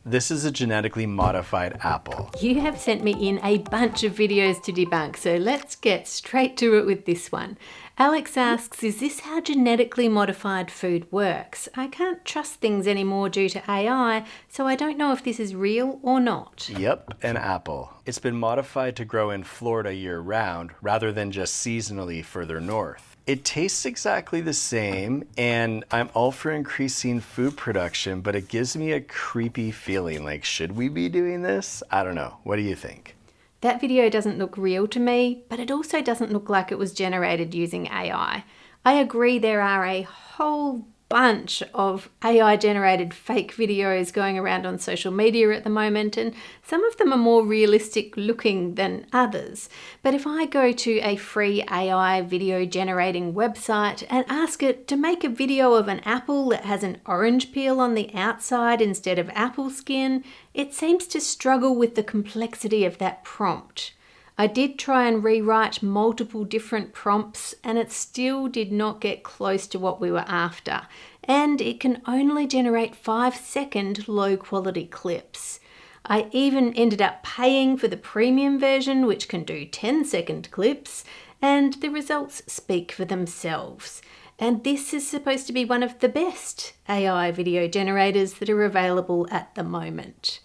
This is a genetically modified apple. You have sent me in a bunch of videos to debunk, so let's get straight to it with this one. Alex asks, is this how genetically modified food works? I can't trust things anymore due to AI, so I don't know if this is real or not. Yep, an apple. It's been modified to grow in Florida year-round rather than just seasonally further north. It tastes exactly the same, and I'm all for increasing food production, but it gives me a creepy feeling. Like, should we be doing this? I don't know. What do you think? That video doesn't look real to me, but it also doesn't look like it was generated using AI. I agree there are a whole bunch of AI-generated fake videos going around on social media at the moment, and some of them are more realistic looking than others. But if I go to a free AI video generating website and ask it to make a video of an apple that has an orange peel on the outside instead of apple skin, it seems to struggle with the complexity of that prompt. I did try and rewrite multiple different prompts and it still did not get close to what we were after. And it can only generate 5-second low quality clips. I even ended up paying for the premium version, which can do 10-second clips, and the results speak for themselves. And this is supposed to be one of the best AI video generators that are available at the moment.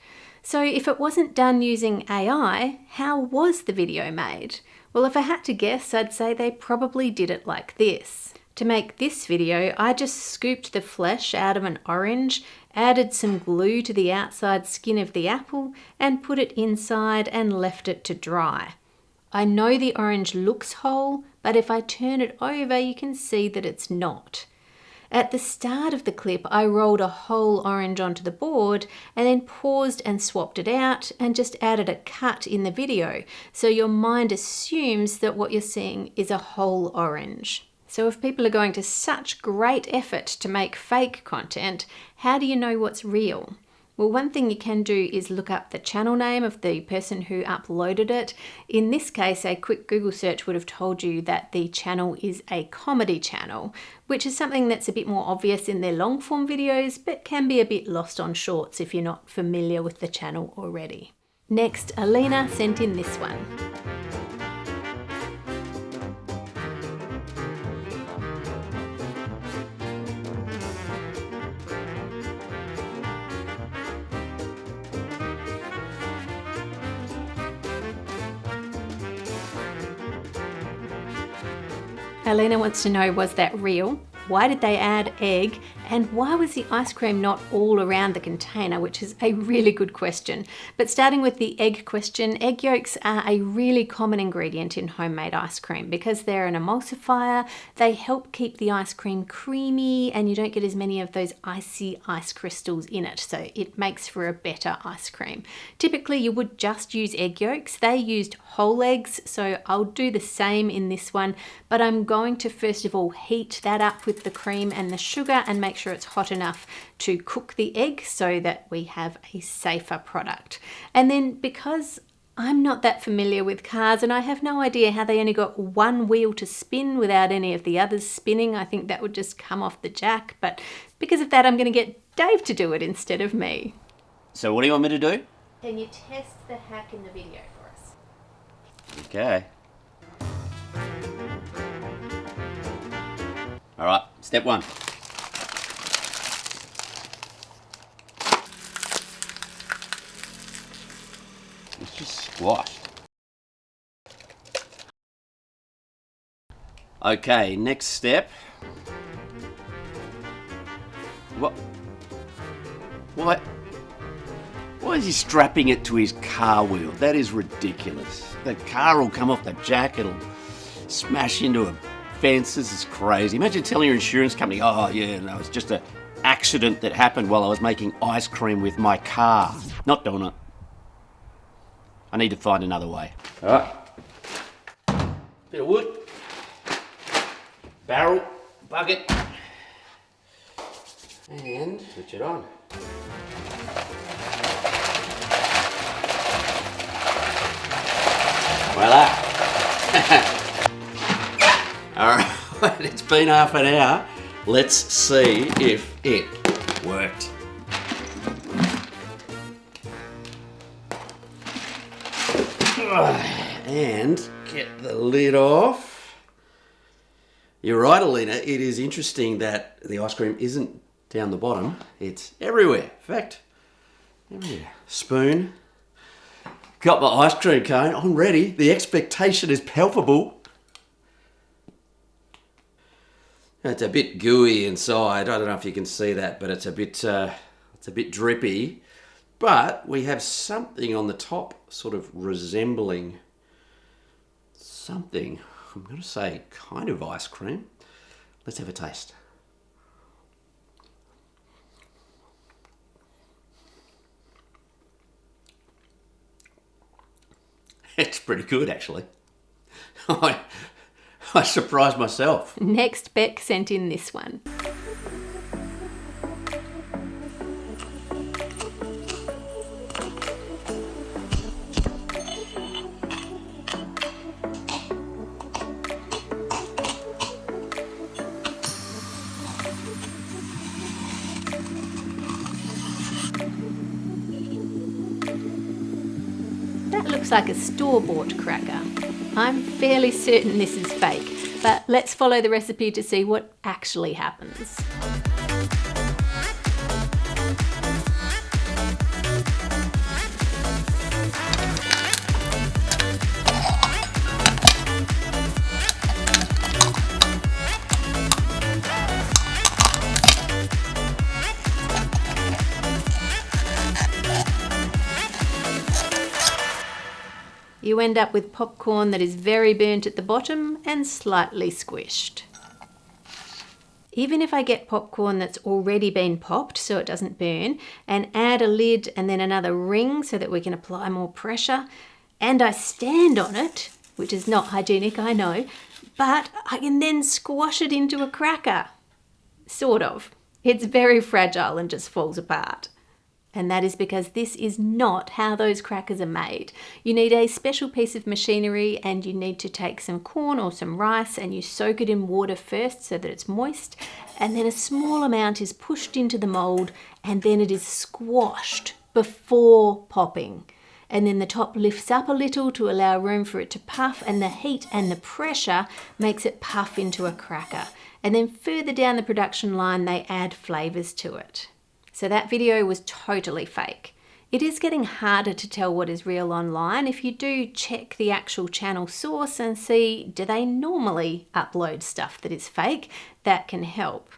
So if it wasn't done using AI, how was the video made? Well, if I had to guess, I'd say they probably did it like this. To make this video, I just scooped the flesh out of an orange, added some glue to the outside skin of the apple, and put it inside and left it to dry. I know the orange looks whole, but if I turn it over, you can see that it's not. At the start of the clip, I rolled a whole orange onto the board and then paused and swapped it out and just added a cut in the video. So your mind assumes that what you're seeing is a whole orange. So if people are going to such great effort to make fake content, how do you know what's real? Well, one thing you can do is look up the channel name of the person who uploaded it. In this case, a quick Google search would have told you that the channel is a comedy channel, which is something that's a bit more obvious in their long form videos, but can be a bit lost on shorts if you're not familiar with the channel already. Next, Alina sent in this one. Alina wants to know, was that real? Why did they add egg? And why was the ice cream not all around the container, which is a really good question. But starting with the egg question, egg yolks are a really common ingredient in homemade ice cream because they're an emulsifier. They help keep the ice cream creamy and you don't get as many of those icy ice crystals in it. So it makes for a better ice cream. Typically you would just use egg yolks. They used whole eggs, so I'll do the same in this one, but I'm going to first of all heat that up with the cream and the sugar and make sure it's hot enough to cook the egg so that we have a safer product. And then because I'm not that familiar with cars and I have no idea how they only got one wheel to spin without any of the others spinning, I think that would just come off the jack. But because of that, I'm going to get Dave to do it instead of me. So what do you want me to do? Can you test the hack in the video for us? Okay. All right, step one. It's just squashed. Okay, next step. What? Why is he strapping it to his car wheel? That is ridiculous. The car will come off the jack, it'll smash into a fence. This is crazy. Imagine telling your insurance company, oh yeah, no, it's just an accident that happened while I was making ice cream with my car. Not doing it. I need to find another way. All right. Bit of wood. Barrel. Bucket. And switch it on. Voila. Alright, it's been half an hour. Let's see if it worked. And get the lid off. You're right, Alina. It is interesting that the ice cream isn't down the bottom. It's everywhere. In fact, everywhere. Spoon. Got my ice cream cone. I'm ready. The expectation is palpable. It's a bit gooey inside. I don't know if you can see that, but it's a bit drippy. But we have something on the top, sort of resembling something. I'm going to say kind of ice cream. Let's have a taste. It's pretty good, actually. I surprised myself. Next, Beck sent in this one. That looks like a store-bought cracker. I'm fairly certain this is fake, but let's follow the recipe to see what actually happens. You end up with popcorn that is very burnt at the bottom and slightly squished. Even if I get popcorn that's already been popped so it doesn't burn, and add a lid and then another ring so that we can apply more pressure, and I stand on it, which is not hygienic, I know, but I can then squash it into a cracker. Sort of. It's very fragile and just falls apart. And that is because this is not how those crackers are made. You need a special piece of machinery, and you need to take some corn or some rice and you soak it in water first so that it's moist, and then a small amount is pushed into the mould and then it is squashed before popping. And then the top lifts up a little to allow room for it to puff, and the heat and the pressure makes it puff into a cracker. And then further down the production line they add flavours to it. So that video was totally fake. It is getting harder to tell what is real online. If you do check the actual channel source and see, do they normally upload stuff that is fake, that can help.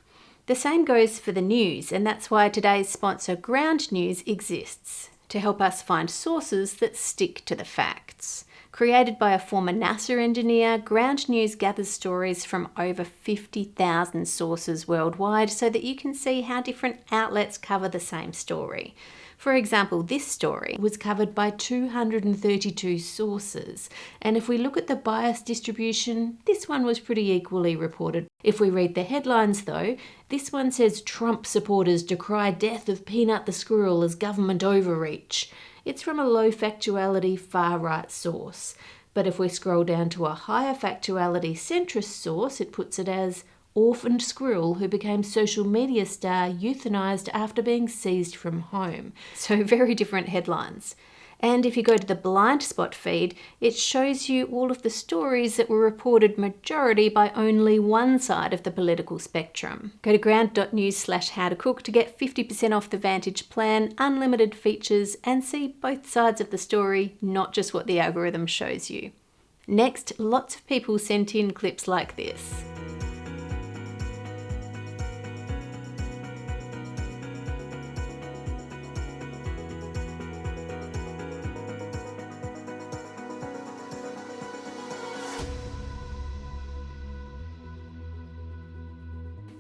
The same goes for the news, and that's why today's sponsor Ground News exists, to help us find sources that stick to the facts. Created by a former NASA engineer, Ground News gathers stories from over 50,000 sources worldwide so that you can see how different outlets cover the same story. For example, this story was covered by 232 sources, and if we look at the bias distribution, this one was pretty equally reported. If we read the headlines though, this one says Trump supporters decry death of Peanut the squirrel as government overreach. It's from a low factuality far-right source. But if we scroll down to a higher factuality centrist source, it puts it as orphaned squirrel who became social media star euthanized after being seized from home. So very different headlines. And if you go to the blind spot feed, it shows you all of the stories that were reported majority by only one side of the political spectrum. Go to ground.news/howtocook to get 50% off the Vantage plan, unlimited features, and see both sides of the story, not just what the algorithm shows you. Next, lots of people sent in clips like this.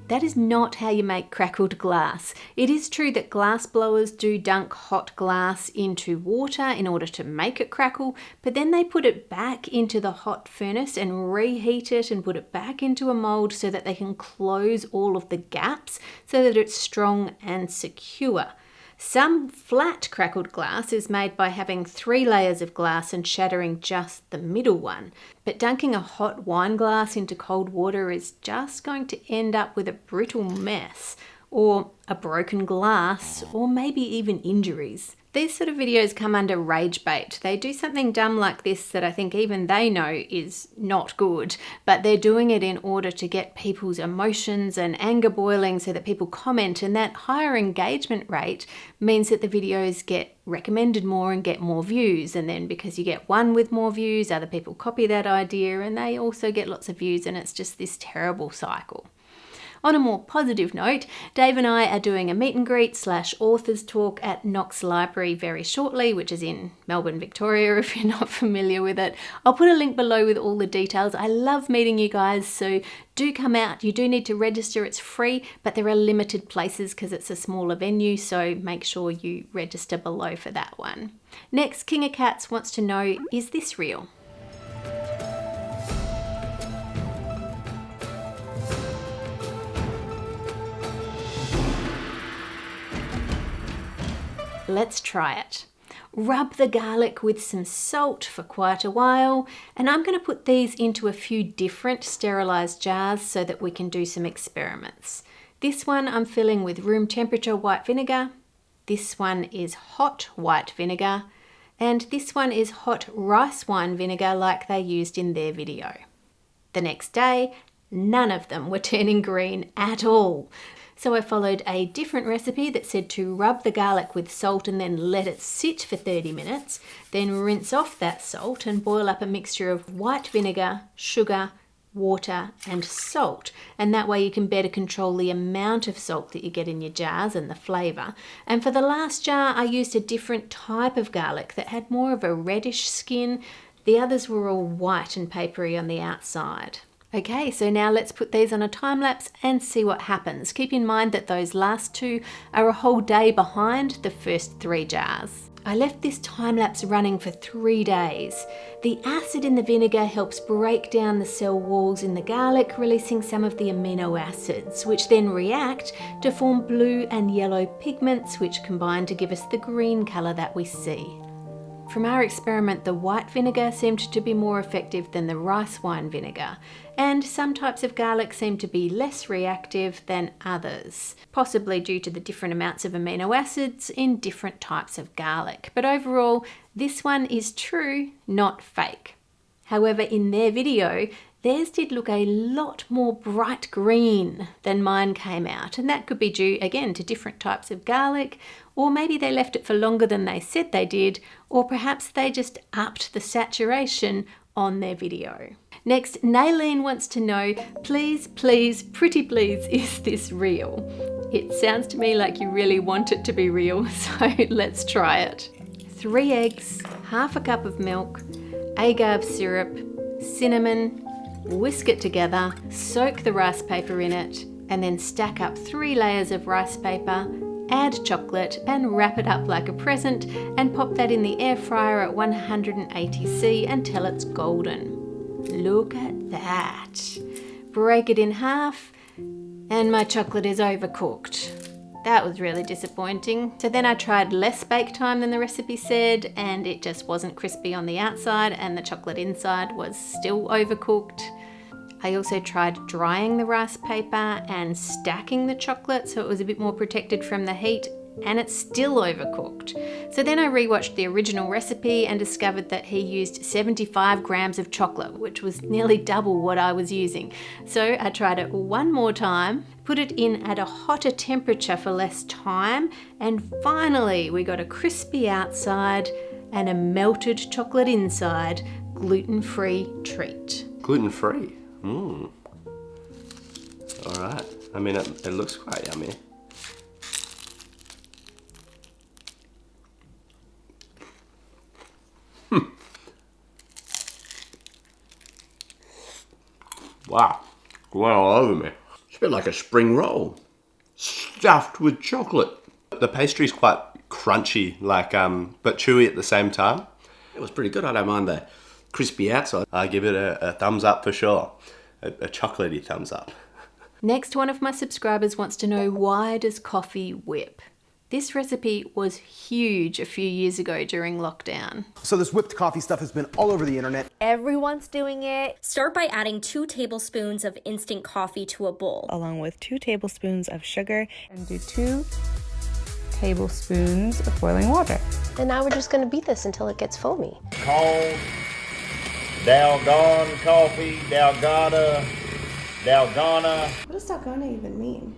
That is not how you make crackled glass. It is true that glass blowers do dunk hot glass into water in order to make it crackle, but then they put it back into the hot furnace and reheat it and put it back into a mold so that they can close all of the gaps so that it's strong and secure. Some flat crackled glass is made by having 3 layers of glass and shattering just the middle one. But dunking a hot wine glass into cold water is just going to end up with a brittle mess, or a broken glass, or maybe even injuries. These sort of videos come under rage bait. They do something dumb like this that I think even they know is not good, but they're doing it in order to get people's emotions and anger boiling so that people comment, and that higher engagement rate means that the videos get recommended more and get more views, and then because you get one with more views, other people copy that idea and they also get lots of views, and it's just this terrible cycle. On a more positive note, Dave and I are doing a meet and greet / authors talk at Knox Library very shortly, which is in Melbourne, Victoria, if you're not familiar with it. I'll put a link below with all the details. I love meeting you guys, so do come out. You do need to register. It's free, but there are limited places because it's a smaller venue, so make sure you register below for that one. Next, King of Cats wants to know, is this real? Let's try it. Rub the garlic with some salt for quite a while, and I'm going to put these into a few different sterilised jars so that we can do some experiments. This one I'm filling with room temperature white vinegar, this one is hot white vinegar, and this one is hot rice wine vinegar like they used in their video. The next day, none of them were turning green at all. So I followed a different recipe that said to rub the garlic with salt and then let it sit for 30 minutes, then rinse off that salt and boil up a mixture of white vinegar, sugar, water and salt, and that way you can better control the amount of salt that you get in your jars and the flavour. And for the last jar I used a different type of garlic that had more of a reddish skin. The others were all white and papery on the outside. Okay, so now let's put these on a time lapse and see what happens. Keep in mind that those last two are a whole day behind the first 3 jars. I left this time lapse running for 3 days. The acid in the vinegar helps break down the cell walls in the garlic, releasing some of the amino acids, which then react to form blue and yellow pigments, which combine to give us the green colour that we see. From our experiment, the white vinegar seemed to be more effective than the rice wine vinegar, and some types of garlic seem to be less reactive than others, possibly due to the different amounts of amino acids in different types of garlic. But overall, this one is true, not fake. However, in their video, theirs did look a lot more bright green than mine came out, and that could be due again to different types of garlic, or maybe they left it for longer than they said they did, or perhaps they just upped the saturation on their video. Next, Naileen wants to know, please, please, pretty please, is this real? It sounds to me like you really want it to be real, so let's try it. 3 eggs, half a cup of milk, agave syrup, cinnamon, whisk it together, soak the rice paper in it, and then stack up 3 layers of rice paper, add chocolate and wrap it up like a present and pop that in the air fryer at 180°C until it's golden. Look at that. Break it in half and my chocolate is overcooked. That was really disappointing. So then I tried less bake time than the recipe said, and it just wasn't crispy on the outside and the chocolate inside was still overcooked. I also tried drying the rice paper and stacking the chocolate so it was a bit more protected from the heat, and it's still overcooked. So then I rewatched the original recipe and discovered that he used 75 grams of chocolate, which was nearly double what I was using. So I tried it one more time, put it in at a hotter temperature for less time, and finally we got a crispy outside and a melted chocolate inside, gluten-free treat. Gluten-free? All right. I mean, it looks quite yummy. Wow, going all over me. It's a bit like a spring roll, stuffed with chocolate. The pastry's quite crunchy, but chewy at the same time. It was pretty good. I don't mind the crispy outside. I give it a thumbs up for sure. A chocolatey thumbs up. Next, one of my subscribers wants to know, why does coffee whip? This recipe was huge a few years ago during lockdown. So this whipped coffee stuff has been all over the internet. Everyone's doing it. Start by adding 2 tablespoons of instant coffee to a bowl, along with 2 tablespoons of sugar, and do 2 tablespoons of boiling water. And now we're just gonna beat this until it gets foamy. Cold, Dalgona coffee, Dalgona. What does Dalgona even mean?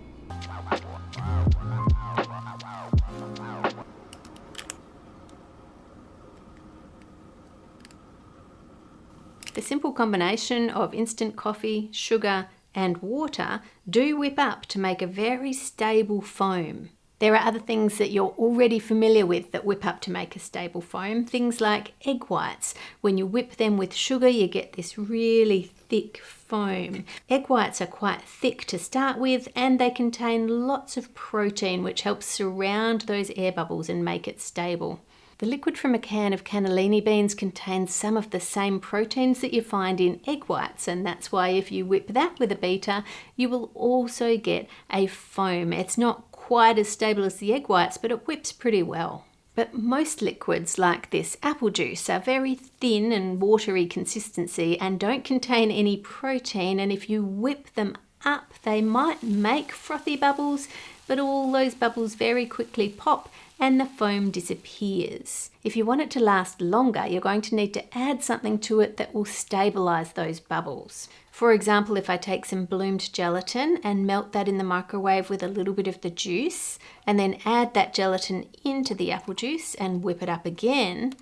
The simple combination of instant coffee, sugar, and water do whip up to make a very stable foam. There are other things that you're already familiar with that whip up to make a stable foam. Things like egg whites. When you whip them with sugar, you get this really thick foam. Egg whites are quite thick to start with, and they contain lots of protein, which helps surround those air bubbles and make it stable. The liquid from a can of cannellini beans contains some of the same proteins that you find in egg whites, and that's why if you whip that with a beater, you will also get a foam. It's not quite as stable as the egg whites, but it whips pretty well. But most liquids like this apple juice are very thin and watery consistency and don't contain any protein, and if you whip them up, they might make frothy bubbles, but all those bubbles very quickly pop and the foam disappears. If you want it to last longer, you're going to need to add something to it that will stabilize those bubbles. For example, if I take some bloomed gelatin and melt that in the microwave with a little bit of the juice, and then add that gelatin into the apple juice and whip it up again,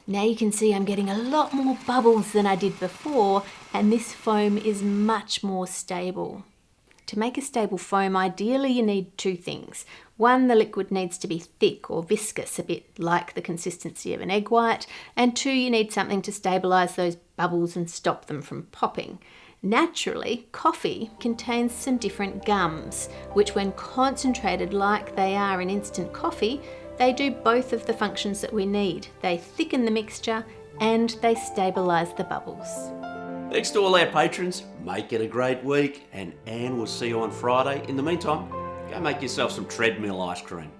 now you can see I'm getting a lot more bubbles than I did before, and this foam is much more stable. To make a stable foam, ideally you need two things. One, the liquid needs to be thick or viscous, a bit like the consistency of an egg white, and two, you need something to stabilise those bubbles and stop them from popping. Naturally, coffee contains some different gums, which when concentrated like they are in instant coffee, they do both of the functions that we need. They thicken the mixture and they stabilise the bubbles. Thanks to all our patrons. Make it a great week, and Anne will see you on Friday. In the meantime, go make yourself some treadmill ice cream.